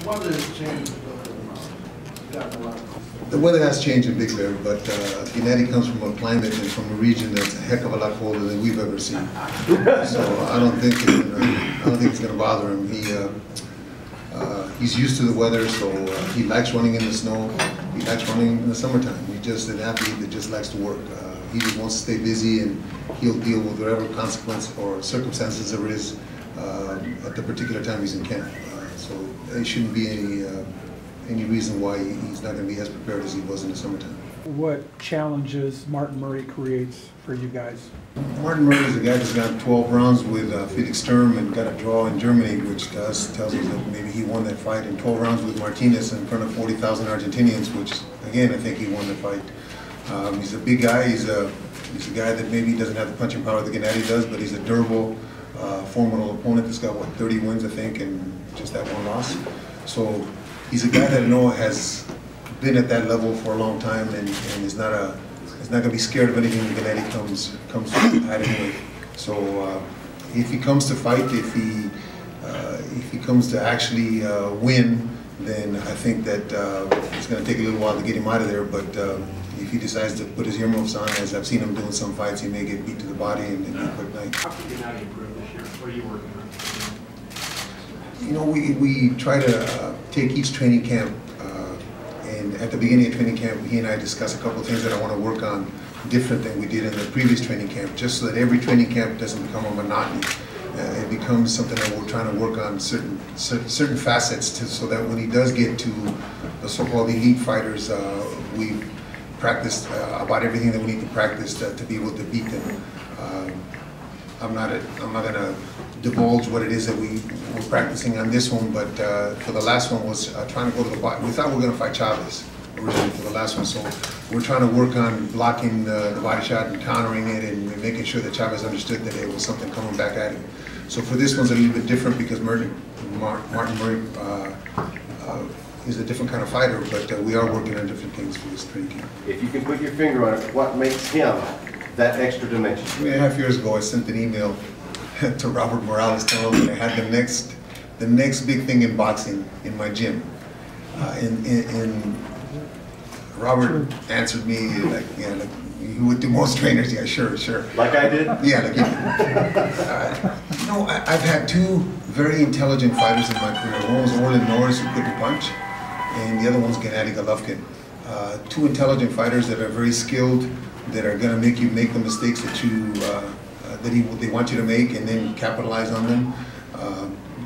weather has changed. The weather has changed in Big Bear, but Gennady comes from a climate and from a region that's a heck of a lot colder than we've ever seen. So I don't think it's going to bother him. He's used to the weather, so he likes running in the snow. He likes running in the summertime. He's just an athlete that just likes to work. He just wants to stay busy, and he'll deal with whatever consequence or circumstances there is at the particular time he's in camp. So there shouldn't be any reason why he's not going to be as prepared as he was in the summertime. What challenges Martin Murray creates for you guys? Martin Murray is a guy that's got 12 rounds with Felix Sturm and got a draw in Germany, which tells us that maybe he won that fight, in 12 rounds with Martinez in front of 40,000 Argentinians, which again I think he won the fight. He's a big guy. He's a guy that maybe doesn't have the punching power that Gennady does, but he's a durable, formidable opponent that's got, what, 30 wins, I think, and just that one loss. So he's a guy that I know has been at that level for a long time, and is not going to be scared of anything that Gennady comes at anyway. So if he comes to fight, if he comes to actually win, then I think that it's going to take a little while to get him out of there. But if he decides to put his earmuffs on, as I've seen him doing some fights, he may get beat to the body and be a quick night. How can Gennady improve this year? What are you working on? You know, we try to take each training camp, and at the beginning of training camp, he and I discuss a couple of things that I want to work on different than we did in the previous training camp, just so that every training camp doesn't become a monotony. It becomes something that we're trying to work on certain facets so that when he does get to the so-called elite fighters, we practice about everything that we need to practice to be able to beat them. I'm not going to divulge what it is that we were practicing on this one, but for the last one was trying to go to the body. We thought we were going to fight Chavez originally for the last one, so we're trying to work on blocking the body shot and countering it and making sure that Chavez understood that it was something coming back at him. So for this one's a little bit different because Martin Murray is a different kind of fighter, but we are working on different things for this training camp. If you can put your finger on it, what makes him that extra dimension? 3.5 years ago, I sent an email to Robert Morales telling him that I had the next big thing in boxing in my gym. And Robert answered me like, yeah, like you would do most trainers. Yeah, sure. Like I did? Yeah, like you did. You know, I've had two very intelligent fighters in my career. One was Orlin Norris, who couldn't punch, and the other one's Gennady Golovkin. Two intelligent fighters that are very skilled, that are going to make you make the mistakes that they want you to make, and then capitalize on them.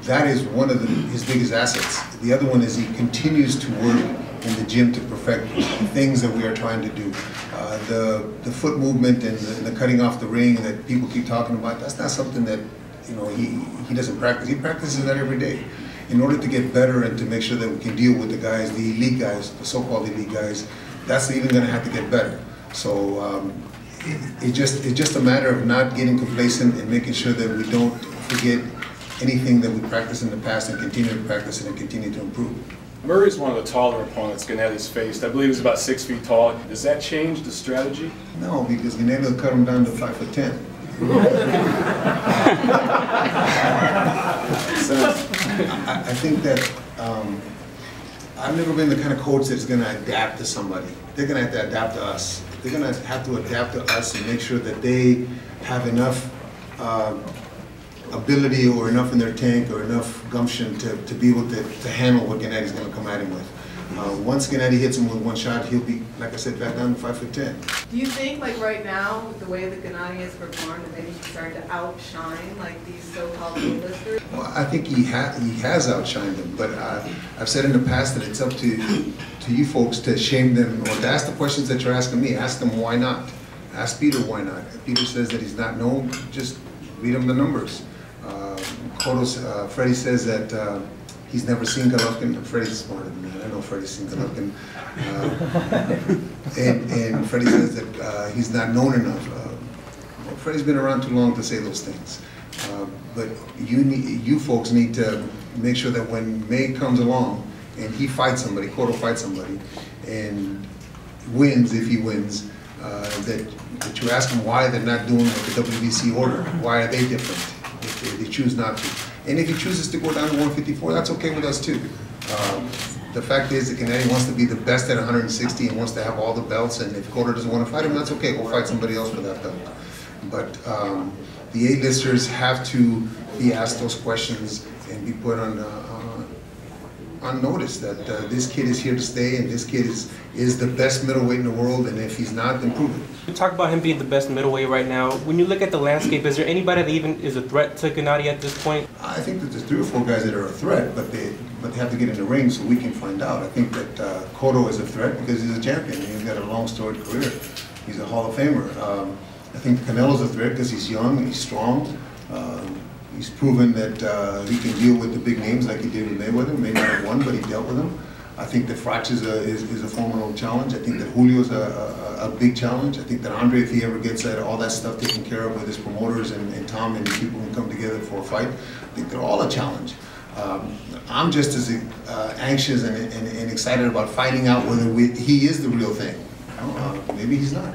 That is one of his biggest assets. The other one is he continues to work in the gym to perfect things that we are trying to do. The foot movement and the cutting off the ring that people keep talking about, that's not something that he doesn't practice. He practices that every day. In order to get better and to make sure that we can deal with the guys, the elite guys, the so-called elite guys, that's even going to have to get better. So it's just a matter of not getting complacent and making sure that we don't forget anything that we practiced in the past and continue to practice it and continue to improve. Murray's one of the taller opponents Gennady's faced. I believe he's about 6 feet tall. Does that change the strategy? No, because Gennady will cut him down to 5'10". So I think that I've never been the kind of coach that's going to adapt to somebody. They're going to have to adapt to us. They're going to have to adapt to us and make sure that they have enough ability or enough in their tank or enough gumption to be able to handle what Gennady's going to come at him with. Once Gennady hits him with one shot, he'll be, like I said, back down to 5'10". Do you think, like right now, with the way that Gennady has performed, that maybe he's starting to outshine like these so-called A-listers? Well, I think he has outshined them, but I've said in the past that it's up to you folks to shame them or to ask the questions that you're asking me. Ask them why not. Ask Peter why not. If Peter says that he's not known, just read him the numbers. Freddie says that he's never seen Golovkin. Freddie's smarter than that. I know Freddie's seen Golovkin. And Freddie says that he's not known enough. Well, Freddie's been around too long to say those things. But you folks need to make sure that when May comes along and he fights somebody, Cotto fights somebody, and wins, if he wins, that you ask him why they're not doing what the WBC order. Why are they different if they choose not to? And if he chooses to go down to 154, that's okay with us too. The fact is that Gennady wants to be the best at 160 and wants to have all the belts, and if Cotto doesn't want to fight him, that's okay, go fight somebody else for that belt. But the A-listers have to be asked those questions and be put on notice that this kid is here to stay, and this kid is the best middleweight in the world, and if he's not, then prove it. You talk about him being the best middleweight right now. When you look at the landscape, is there anybody that even is a threat to Gennady at this point? I think that there's 3 or 4 guys that are a threat, but they have to get in the ring so we can find out. I think that Cotto is a threat because he's a champion. He's got a long storied career. He's a Hall of Famer. I think Canelo's a threat because he's young, he's strong. He's proven that he can deal with the big names like he did with Mayweather. May not have won, but he dealt with them. I think that Frach is a formidable challenge. I think that Julio's a big challenge. I think that Andre, if he ever gets all that stuff taken care of with his promoters and Tom and the people who come together for a fight, I think they're all a challenge. I'm just as anxious and excited about finding out whether he is the real thing. Maybe he's not.